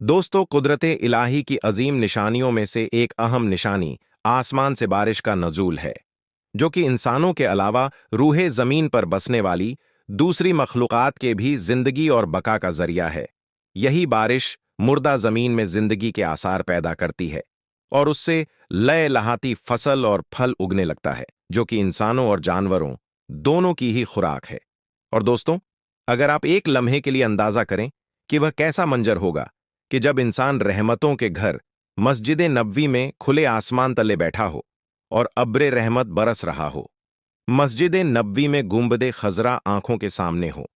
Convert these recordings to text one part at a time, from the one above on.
दोस्तों, कुदरत इलाही की अजीम निशानियों में से एक अहम निशानी आसमान से बारिश का नज़ूल है, जो कि इंसानों के अलावा रूहे ज़मीन पर बसने वाली दूसरी मखलूक़ात के भी ज़िंदगी और बका का ज़रिया है। यही बारिश मुर्दा ज़मीन में ज़िंदगी के आसार पैदा करती है और उससे लय लहाती फसल और फल उगने लगता है, जो कि इंसानों और जानवरों दोनों की ही खुराक है। और दोस्तों, अगर आप एक लम्हे के लिए अंदाज़ा करें कि वह कैसा मंजर होगा कि जब इंसान रहमतों के घर मस्जिद नबवी में खुले आसमान तले बैठा हो और अब्रे रहमत बरस रहा हो, मस्जिद नबवी में गुंबदे खजरा आंखों के सामने हो,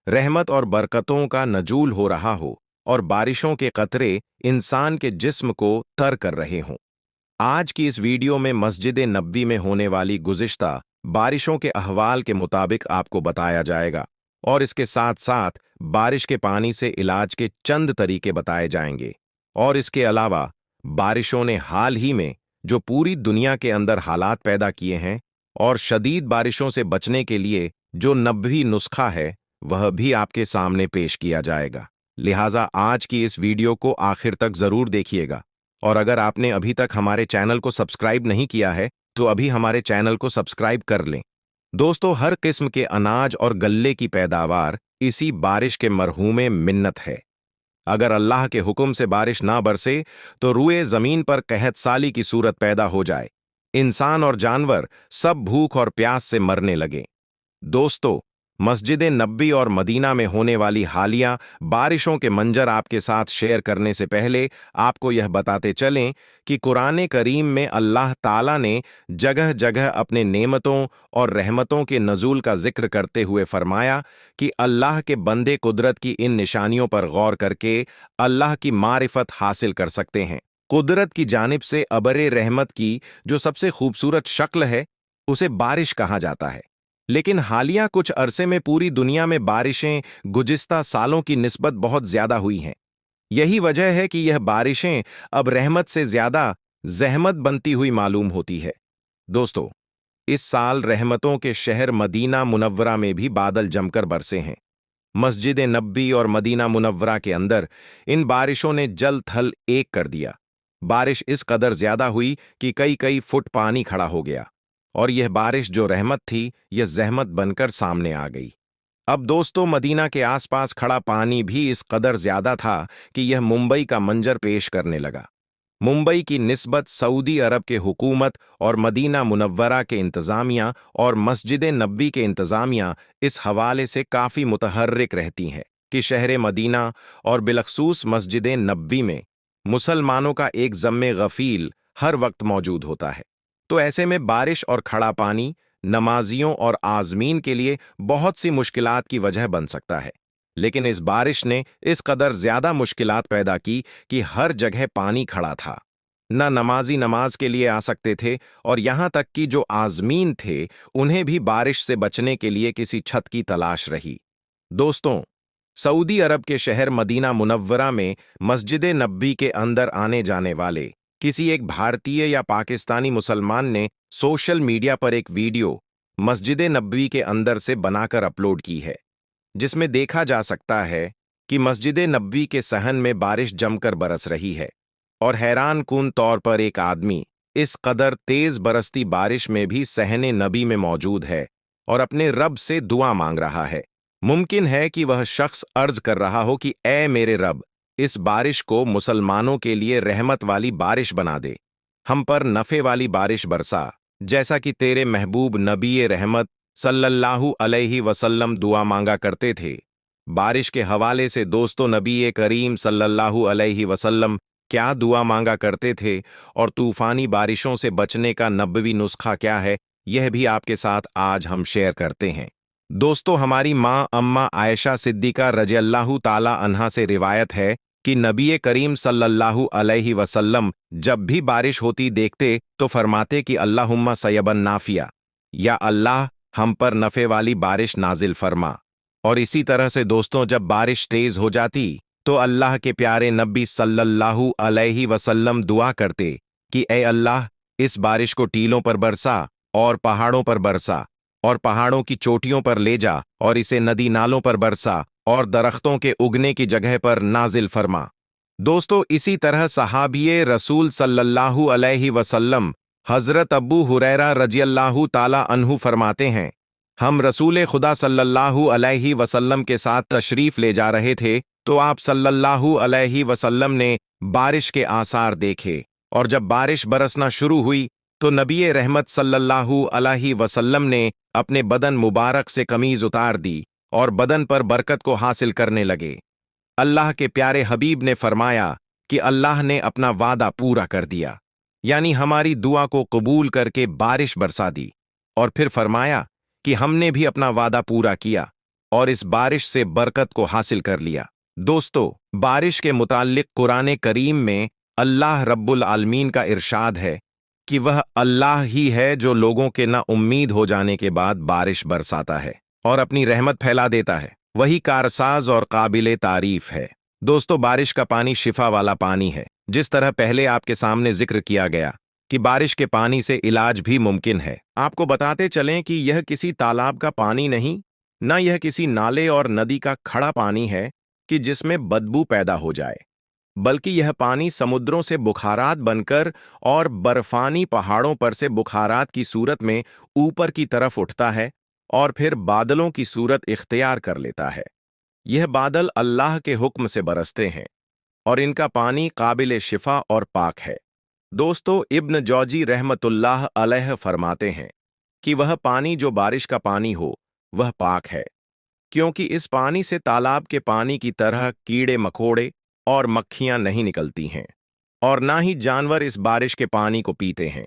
रहमत और बरकतों का नजूल हो रहा हो और बारिशों के कतरे इंसान के जिस्म को तर कर रहे हों। आज की इस वीडियो में मस्जिद नबवी में होने वाली गुज़िश्ता बारिशों के अहवाल के मुताबिक आपको बताया जाएगा और इसके साथ साथ बारिश के पानी से इलाज के चंद तरीके बताए जाएंगे। और इसके अलावा बारिशों ने हाल ही में जो पूरी दुनिया के अंदर हालात पैदा किए हैं और शदीद बारिशों से बचने के लिए जो नबवी नुस्खा है, वह भी आपके सामने पेश किया जाएगा। लिहाजा आज की इस वीडियो को आखिर तक जरूर देखिएगा। और अगर आपने अभी तक हमारे चैनल को सब्सक्राइब नहीं किया है तो अभी हमारे चैनल को सब्सक्राइब कर लें। दोस्तों, हर किस्म के अनाज और गल्ले की पैदावार इसी बारिश के मरहूमे मिन्नत है। अगर अल्लाह के हुक्म से बारिश ना बरसे तो रुए जमीन पर कहत साली की सूरत पैदा हो जाए, इंसान और जानवर सब भूख और प्यास से मरने लगे। दोस्तों, मस्जिद नबवी और मदीना में होने वाली हालिया बारिशों के मंजर आपके साथ शेयर करने से पहले आपको यह बताते चलें कि कुरान करीम में अल्लाह ताला ने जगह जगह अपने नेमतों और रहमतों के नज़ूल का जिक्र करते हुए फरमाया कि अल्लाह के बंदे कुदरत की इन निशानियों पर गौर करके अल्लाह की मारिफत हासिल कर सकते हैं। कुदरत की जानिब से अबरे रहमत की जो सबसे खूबसूरत शक्ल है, उसे बारिश कहा जाता है। लेकिन हालिया कुछ अरसे में पूरी दुनिया में बारिशें गुज़िश्ता सालों की निस्बत बहुत ज्यादा हुई हैं। यही वजह है कि यह बारिशें अब रहमत से ज्यादा जहमत बनती हुई मालूम होती है। दोस्तों, इस साल रहमतों के शहर मदीना मुनव्वरा में भी बादल जमकर बरसे हैं। मस्जिद नबवी और मदीना मुनव्वरा के अंदर इन बारिशों ने जल थल एक कर दिया। बारिश इस कदर ज्यादा हुई कि कई कई फुट पानी खड़ा हो गया और यह बारिश जो रहमत थी, यह जहमत बनकर सामने आ गई। अब दोस्तों, मदीना के आसपास खड़ा पानी भी इस कदर ज्यादा था कि यह मुंबई का मंजर पेश करने लगा। मुंबई की निस्बत सऊदी अरब के हुकूमत और मदीना मुनव्वरा के इंतजामिया और मस्जिद नबवी के इंतजामिया इस हवाले से काफ़ी मुतहर्रिक रहती हैं कि शहर मदीना और बिलखसूस मस्जिद नबवी में मुसलमानों का एक ज़म्मे गफील हर वक्त मौजूद होता है। तो ऐसे में बारिश और खड़ा पानी नमाजियों और आज़मीन के लिए बहुत सी मुश्किलात की वजह बन सकता है। लेकिन इस बारिश ने इस कदर ज्यादा मुश्किलात पैदा की कि हर जगह पानी खड़ा था। न नमाजी नमाज के लिए आ सकते थे और यहां तक कि जो आज़मीन थे, उन्हें भी बारिश से बचने के लिए किसी छत की तलाश रही। दोस्तों, सऊदी अरब के शहर मदीना मुनव्वरा में मस्जिद नबवी के अंदर आने जाने वाले किसी एक भारतीय या पाकिस्तानी मुसलमान ने सोशल मीडिया पर एक वीडियो मस्जिद नबवी के अंदर से बनाकर अपलोड की है, जिसमें देखा जा सकता है कि मस्जिद नबवी के सहन में बारिश जमकर बरस रही है और हैरान कुन तौर पर एक आदमी इस कदर तेज बरसती बारिश में भी सहने नबी में मौजूद है और अपने रब से दुआ मांग रहा है। मुमकिन है कि वह शख्स अर्ज कर रहा हो कि ऐ मेरे रब, इस बारिश को मुसलमानों के लिए रहमत वाली बारिश बना दे, हम पर नफे वाली बारिश बरसा, जैसा कि तेरे महबूब नबी रहमत सल्लल्लाहु अलैहि वसल्लम दुआ मांगा करते थे। बारिश के हवाले से दोस्तों, नबी करीम सल्लल्लाहु अलैहि वसल्लम क्या दुआ मांगा करते थे और तूफानी बारिशों से बचने का नबवी नुस्खा क्या है, यह भी आपके साथ आज हम शेयर करते हैं। दोस्तों, हमारी माँ अम्मा आयशा सिद्दीका रज़ियल्लाहु ताला अन्हा से रिवायत है कि नबी करीम सल्लल्लाहु अलैहि वसल्लम जब भी बारिश होती देखते तो फरमाते कि अल्लाहुम्मा सयबन नाफिया, या अल्लाह हम पर नफे वाली बारिश नाजिल फरमा। और इसी तरह से दोस्तों, जब बारिश तेज हो जाती तो अल्लाह के प्यारे नबी सल्लल्लाहु अलैहि वसल्लम दुआ करते कि ए अल्लाह, इस बारिश को टीलों पर बरसा और पहाड़ों पर बरसा और पहाड़ों की चोटियों पर ले जा और इसे नदी नालों पर बरसा और दरख्तों के उगने की जगह पर नाजिल फरमा। दोस्तों, इसी तरह सहाबिये रसूल सल्लल्लाहु अलैहि वसल्लम हजरत अब्बू हुरैरा रजियल्लाहु ताला अन्हु फरमाते हैं, हम रसूल खुदा सल्लल्लाहु अलैहि वसल्लम के साथ तशरीफ ले जा रहे थे तो आप सल्लल्लाहु अलैहि वसल्लम ने बारिश के आसार देखे, और जब बारिश बरसना शुरू हुई तो नबी रहमत सल्लल्लाहु अलैहि वसल्लम ने अपने बदन मुबारक से कमीज उतार दी और बदन पर बरकत को हासिल करने लगे। अल्लाह के प्यारे हबीब ने फरमाया कि अल्लाह ने अपना वादा पूरा कर दिया, यानी हमारी दुआ को कबूल करके बारिश बरसा दी, और फिर फरमाया कि हमने भी अपना वादा पूरा किया और इस बारिश से बरकत को हासिल कर लिया। दोस्तों, बारिश के मुताल्लिक कुरान करीम में अल्लाह रब्बुल आलमीन का इरशाद है कि वह अल्लाह ही है जो लोगों के ना उम्मीद हो जाने के बाद बारिश बरसाता है और अपनी रहमत फैला देता है। वही कारसाज और काबिले तारीफ है। दोस्तों, बारिश का पानी शिफा वाला पानी है। जिस तरह पहले आपके सामने जिक्र किया गया कि बारिश के पानी से इलाज भी मुमकिन है, आपको बताते चलें कि यह किसी तालाब का पानी नहीं, न यह किसी नाले और नदी का खड़ा पानी है कि जिसमें बदबू पैदा हो जाए, बल्कि यह पानी समुद्रों से बुखारात बनकर और बर्फानी पहाड़ों पर से बुखारात की सूरत में ऊपर की तरफ उठता है और फिर बादलों की सूरत इख्तियार कर लेता है। यह बादल अल्लाह के हुक्म से बरसते हैं और इनका पानी काबिल शिफा और पाक है। दोस्तों, इब्न जौजी रहमतुल्लाह अलैह फरमाते हैं कि वह पानी जो बारिश का पानी हो वह पाक है, क्योंकि इस पानी से तालाब के पानी की तरह कीड़े मकोड़े और मक्खियां नहीं निकलती हैं, और ना ही जानवर इस बारिश के पानी को पीते हैं।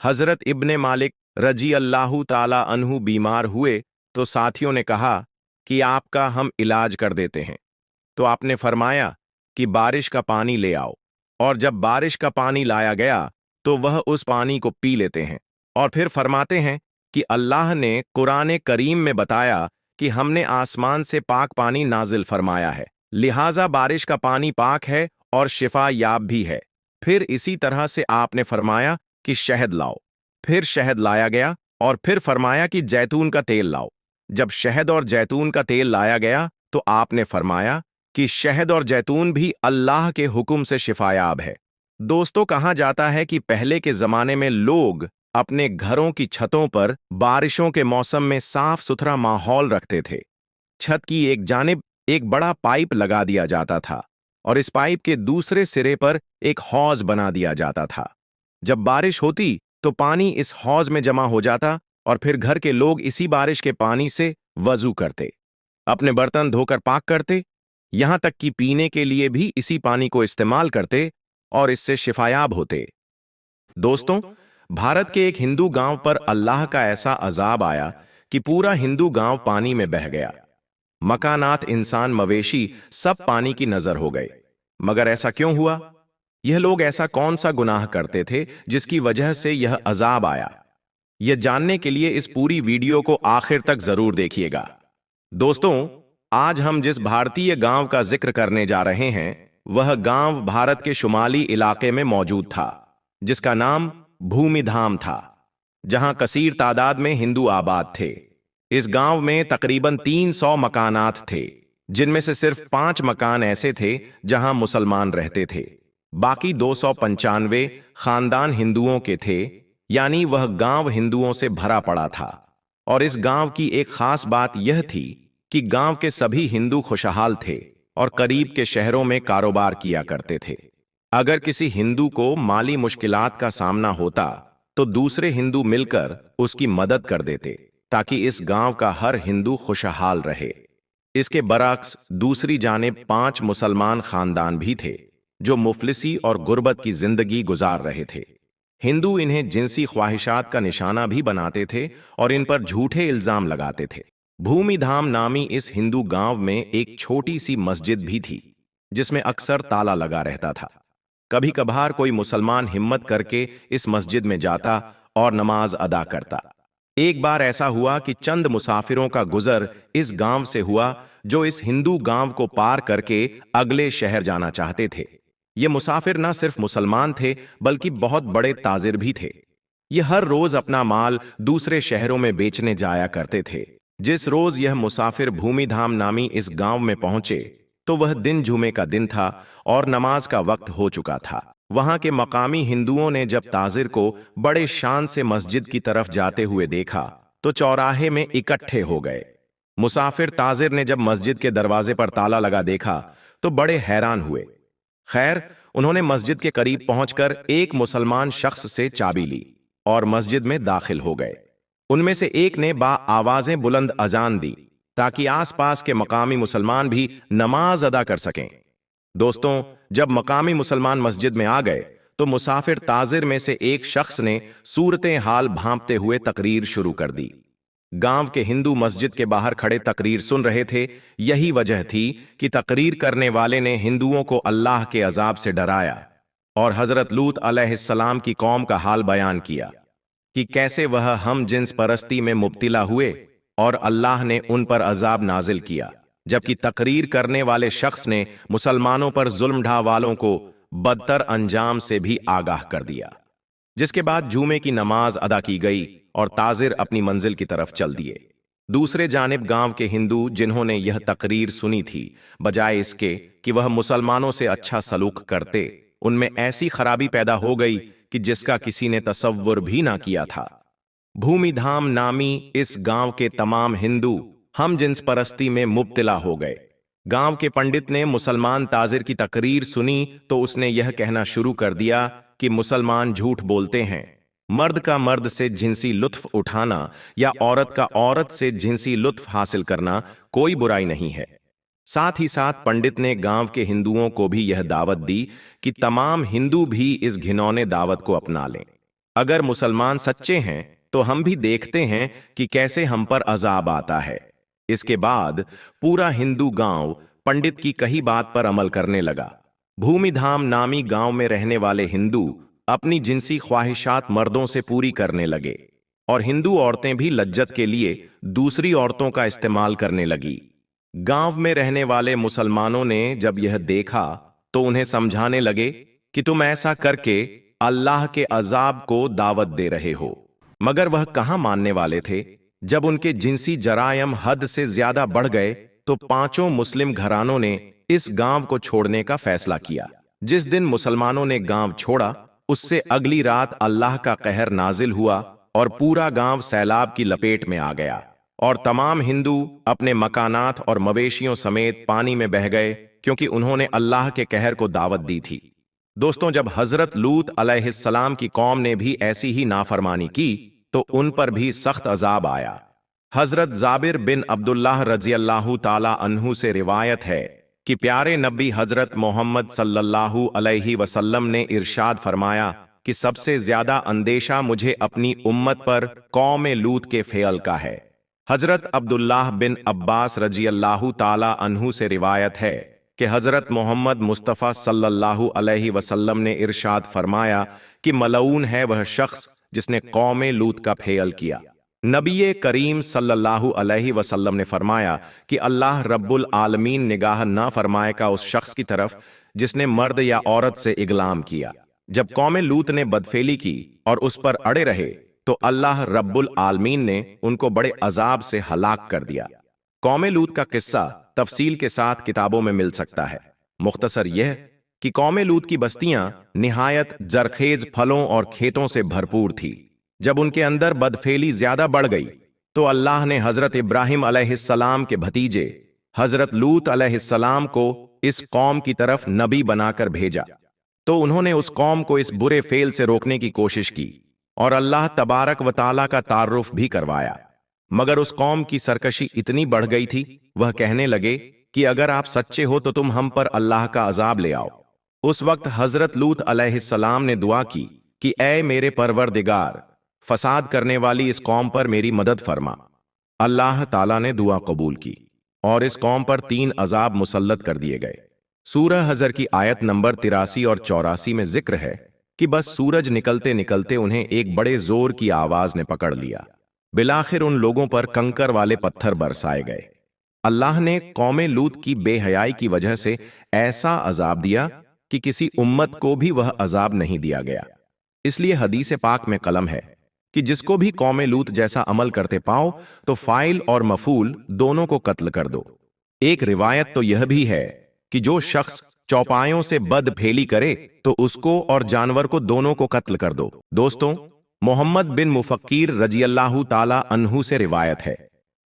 हजरत इब्ने मालिक रजी अल्लाहु ताला अन्हु बीमार हुए तो साथियों ने कहा कि आपका हम इलाज कर देते हैं, तो आपने फरमाया कि बारिश का पानी ले आओ, और जब बारिश का पानी लाया गया तो वह उस पानी को पी लेते हैं, और फिर फरमाते हैं कि अल्लाह ने कुरान करीम में बताया कि हमने आसमान से पाक पानी नाजिल फरमाया है, लिहाजा बारिश का पानी पाक है और शिफा याब भी है। फिर इसी तरह से आपने फरमाया कि शहद लाओ, फिर शहद लाया गया, और फिर फरमाया कि जैतून का तेल लाओ। जब शहद और जैतून का तेल लाया गया तो आपने फरमाया कि शहद और जैतून भी अल्लाह के हुक्म से शिफायाब है। दोस्तों, कहा जाता है कि पहले के जमाने में लोग अपने घरों की छतों पर बारिशों के मौसम में साफ सुथरा माहौल रखते थे। छत की एक जानिब एक बड़ा पाइप लगा दिया जाता था और इस पाइप के दूसरे सिरे पर एक हौज बना दिया जाता था। जब बारिश होती तो पानी इस हौज में जमा हो जाता और फिर घर के लोग इसी बारिश के पानी से वजू करते, अपने बर्तन धोकर पाक करते, यहां तक कि पीने के लिए भी इसी पानी को इस्तेमाल करते और इससे शिफायाब होते। दोस्तों, भारत के एक हिंदू गांव पर अल्लाह का ऐसा अजाब आया कि पूरा हिंदू गांव पानी में बह गया। मकानात, इंसान, मवेशी सब पानी की नजर हो गए। मगर ऐसा क्यों हुआ? यह लोग ऐसा कौन सा गुनाह करते थे जिसकी वजह से यह अजाब आया? यह जानने के लिए इस पूरी वीडियो को आखिर तक जरूर देखिएगा। दोस्तों, आज हम जिस भारतीय गांव का जिक्र करने जा रहे हैं वह गांव भारत के शुमाली इलाके में मौजूद था, जिसका नाम भूमिधाम था, जहां कसीर तादाद में हिंदू आबाद थे। इस गांव में तकरीबन 300 मकानात थे, जिनमें से सिर्फ 5 मकान ऐसे थे जहां मुसलमान रहते थे। बाकी 295 खानदान हिंदुओं के थे, यानी वह गांव हिंदुओं से भरा पड़ा था। और इस गांव की एक खास बात यह थी कि गांव के सभी हिंदू खुशहाल थे और करीब के शहरों में कारोबार किया करते थे। अगर किसी हिंदू को माली मुश्किलात का सामना होता तो दूसरे हिंदू मिलकर उसकी मदद कर देते, ताकि इस गांव का हर हिंदू खुशहाल रहे। इसके बरक्स दूसरी जानिब 5 मुसलमान खानदान भी थे जो मुफलिसी और गुर्बत की जिंदगी गुजार रहे थे। हिंदू इन्हें जिनसी ख्वाहिशात का निशाना भी बनाते थे और इन पर झूठे इल्जाम लगाते थे। भूमिधाम नामी इस हिंदू गांव में एक छोटी सी मस्जिद भी थी, जिसमें अक्सर ताला लगा रहता था। कभी कभार कोई मुसलमान हिम्मत करके इस मस्जिद में जाता और नमाज अदा करता। एक बार ऐसा हुआ कि चंद मुसाफिरों का गुजर इस गांव से हुआ जो इस हिंदू गांव को पार करके अगले शहर जाना चाहते थे। ये मुसाफिर न सिर्फ मुसलमान थे बल्कि बहुत बड़े ताजिर भी थे। ये हर रोज अपना माल दूसरे शहरों में बेचने जाया करते थे। जिस रोज यह मुसाफिर भूमिधाम नामी इस गांव में पहुंचे तो वह दिन जुमे का दिन था और नमाज का वक्त हो चुका था। वहां के मकामी हिंदुओं ने जब ताजिर को बड़े शान से मस्जिद की तरफ जाते हुए देखा तो चौराहे में इकट्ठे हो गए। मुसाफिर ताजिर ने जब मस्जिद के दरवाजे पर ताला लगा देखा तो बड़े हैरान हुए। खैर, उन्होंने मस्जिद के करीब पहुंचकर एक मुसलमान शख्स से चाबी ली और मस्जिद में दाखिल हो गए। उनमें से एक ने आवाजें बुलंद अजान दी ताकि आसपास के मकामी मुसलमान भी नमाज अदा कर सकें। दोस्तों, जब मकामी मुसलमान मस्जिद में आ गए तो मुसाफिर ताजिर में से एक शख्स ने सूरतें हाल भांपते हुए तकरीर शुरू कर दी। गांव के हिंदू मस्जिद के बाहर खड़े तकरीर सुन रहे थे। यही वजह थी कि तकरीर करने वाले ने हिंदुओं को अल्लाह के अजाब से डराया और हजरत लूत अलैहिस्सलाम की कौम का हाल बयान किया कि कैसे वह हम जिन्स परस्ती में मुब्तिला हुए और अल्लाह ने उन पर अजाब नाजिल किया, जबकि तकरीर करने वाले शख्स ने मुसलमानों पर जुल्म ढा वालों को बदतर अंजाम से भी आगाह कर दिया। जिसके बाद जुमे की नमाज अदा की गई और ताजिर अपनी मंजिल की तरफ चल दिए। दूसरे जानिब गांव के हिंदू जिन्होंने यह तकरीर सुनी थी, बजाय इसके कि वह मुसलमानों से अच्छा सलूक करते, उनमें ऐसी खराबी पैदा हो गई कि जिसका किसी ने तसव्वुर भी ना किया था। भूमिधाम नामी इस गांव के तमाम हिंदू हम जिन्स परस्ती में मुब्तिला हो गए। गांव के पंडित ने मुसलमान ताजिर की तकरीर सुनी तो उसने यह कहना शुरू कर दिया कि मुसलमान झूठ बोलते हैं। मर्द का मर्द से जिनसी लुत्फ उठाना या औरत का औरत से जिनसी लुत्फ हासिल करना कोई बुराई नहीं है। साथ ही साथ पंडित ने गांव के हिंदुओं को भी यह दावत दी कि तमाम हिंदू भी इस घिनौने दावत को अपना लें। अगर मुसलमान सच्चे हैं तो हम भी देखते हैं कि कैसे हम पर अजाब आता है। इसके बाद पूरा हिंदू गांव पंडित की कही बात पर अमल करने लगा। भूमिधाम नामी गांव में रहने वाले हिंदू अपनी जिनसी ख्वाहिशात मर्दों से पूरी करने लगे और हिंदू औरतें भी लज्जत के लिए दूसरी औरतों का इस्तेमाल करने लगी। गांव में रहने वाले मुसलमानों ने जब यह देखा तो उन्हें समझाने लगे कि तुम ऐसा करके अल्लाह के अजाब को दावत दे रहे हो, मगर वह कहां मानने वाले थे। जब उनके जिनसी जरायम हद से ज्यादा बढ़ गए तो पांचों मुस्लिम घरानों ने इस गांव को छोड़ने का फैसला किया। जिस दिन मुसलमानों ने गांव छोड़ा उससे अगली रात अल्लाह का कहर नाजिल हुआ और पूरा गांव सैलाब की लपेट में आ गया और तमाम हिंदू अपने मकानात और मवेशियों समेत पानी में बह गए, क्योंकि उन्होंने अल्लाह के कहर को दावत दी थी। दोस्तों, जब हजरत लूत अलैहिस्सलाम की कौम ने भी ऐसी ही नाफरमानी की तो उन पर भी सख्त अजाब आया। हजरत जाबिर बिन अब्दुल्लाह रज़ियल्लाहु ताला अन्हु से रिवायत है कि प्यारे नबी हजरत मोहम्मद सल्लल्लाहु अलैहि वसल्लम ने इरशाद फरमाया कि सबसे ज्यादा अंदेशा मुझे अपनी उम्मत पर कौम लूत के फेल का है। हजरत अब्दुल्लाह बिन अब्बास रज़ियल्लाहु ताला अन्हु से रिवायत है कि हजरत मोहम्मद मुस्तफ़ा सल्लल्लाहु अलैहि वसल्लम ने इरशाद फरमाया कि मलऊन है वह शख्स जिसने कौम लूत का फेल किया। नबी करीम सल्लल्लाहु अलैहि वसल्लम ने फरमाया कि अल्लाह रब्बुल आलमीन निगाह ना फरमाएगा उस शख्स की तरफ जिसने मर्द या औरत से इगलाम किया। जब कौम लूत ने बदफेली की और उस पर अड़े रहे तो अल्लाह रब्बुल आलमीन ने उनको बड़े अजाब से हलाक कर दिया। कौम लूत का किस्सा तफसील के साथ किताबों में मिल सकता है। मुख्तसर यह कि कौम लूत की बस्तियां निहायत जरखेज फलों और खेतों से भरपूर थी। जब उनके अंदर बदफेली ज्यादा बढ़ गई तो अल्लाह ने हजरत इब्राहिम अलैहिस्सलाम के भतीजे हजरत लूत अलैहिस्सलाम को इस कौम की तरफ नबी बनाकर भेजा। तो उन्होंने उस कौम को इस बुरे फेल से रोकने की कोशिश की और अल्लाह तबारक व ताला का तारुफ भी करवाया, मगर उस कौम की सरकशी इतनी बढ़ गई थी, वह कहने लगे कि अगर आप सच्चे हो तो तुम हम पर अल्लाह का अजाब ले आओ। उस वक्त हजरत लूत अलैहिस्सलाम ने दुआ की कि ऐ मेरे परवरदिगार, फसाद करने वाली इस कौम पर मेरी मदद फरमा। अल्लाह ताला ने दुआ कबूल की और इस कौम पर 3 अजाब मुसल्लत कर दिए गए। सूरह हजर की आयत नंबर 83 और 84 में जिक्र है कि बस सूरज निकलते निकलते उन्हें एक बड़े जोर की आवाज ने पकड़ लिया। बिलाखिर उन लोगों पर कंकर वाले पत्थर बरसाए गए। अल्लाह ने कौम लूत की बेहयाई की वजह से ऐसा अजाब दिया कि किसी उम्मत को भी वह अजाब नहीं दिया गया। इसलिए हदीस पाक में कलम है कि जिसको भी कौम लूत जैसा अमल करते पाओ तो फाइल और मफूल दोनों को कत्ल कर दो। एक रिवायत तो यह भी है कि जो शख्स चौपायों से बद फेली करे तो उसको और जानवर को दोनों को कत्ल कर दो। दोस्तों, मोहम्मद बिन मुफक्कीर रजी अल्लाह ताला अन्हु से रिवायत है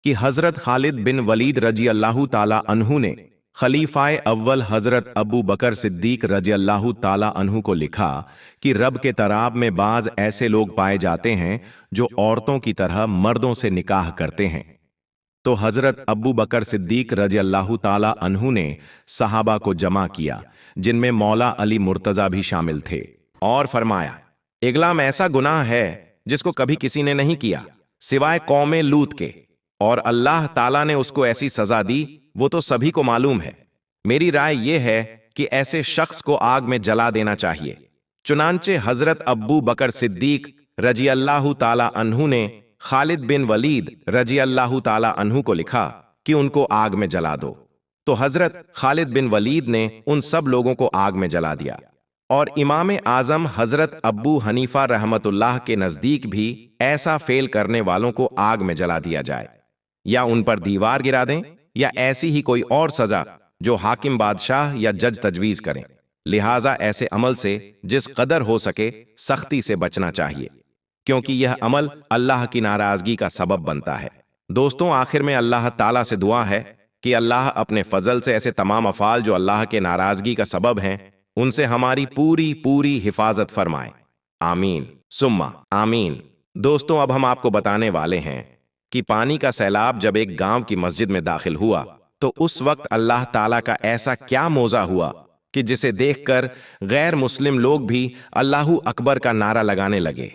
कि हजरत खालिद बिन वलीद रजी अल्लाह ताला अन्हु ने खलीफाए अव्वल हजरत अबू बकर सिद्दीक रजी अल्लाह ताला अन्हु को लिखा कि रब के तराब में बाज ऐसे लोग पाए जाते हैं जो औरतों की तरह मर्दों से निकाह करते हैं। तो हजरत अबू बकर सिद्दीक रजी अल्लाह ताला अन्हु ने सहाबा को जमा किया, जिनमें मौला अली मुर्तजा भी शामिल थे, और फरमाया, इगलाम ऐसा गुनाह है जिसको कभी किसी ने नहीं किया सिवाय कौमे लूत के, और अल्लाह ताला ने उसको ऐसी सजा दी, वो तो सभी को मालूम है। मेरी राय यह है कि ऐसे शख्स को आग में जला देना चाहिए। चुनांचे हजरत अब्बू बकर सिद्दीक रजी अल्लाह ताला अन्हु ने खालिद बिन वलीद रजी अल्लाह ताला अन्हु को लिखा कि उनको आग में जला दो। तो हजरत खालिद बिन वलीद ने उन सब लोगों को आग में जला दिया। और इमाम आजम हजरत अब्बू हनीफा रहमतुल्लाह के नजदीक भी ऐसा फेल करने वालों को आग में जला दिया जाए, या उन पर दीवार गिरा दें, या ऐसी ही कोई और सजा जो हाकिम बादशाह या जज तजवीज करें। लिहाजा ऐसे अमल से जिस कदर हो सके सख्ती से बचना चाहिए, क्योंकि यह अमल अल्लाह की नाराजगी का सबब बनता है। दोस्तों, आखिर में अल्लाह ताला से दुआ है कि अल्लाह अपने फजल से ऐसे तमाम अफाल जो अल्लाह के नाराजगी का सबब हैं, उनसे हमारी पूरी पूरी हिफाजत फरमाए। आमीन सुम्मा आमीन। दोस्तों, अब हम आपको बताने वाले हैं कि पानी का सैलाब जब एक गांव की मस्जिद में दाखिल हुआ तो उस वक्त अल्लाह ताला का ऐसा क्या मौजा हुआ कि जिसे देखकर गैर मुस्लिम लोग भी अल्लाहू अकबर का नारा लगाने लगे।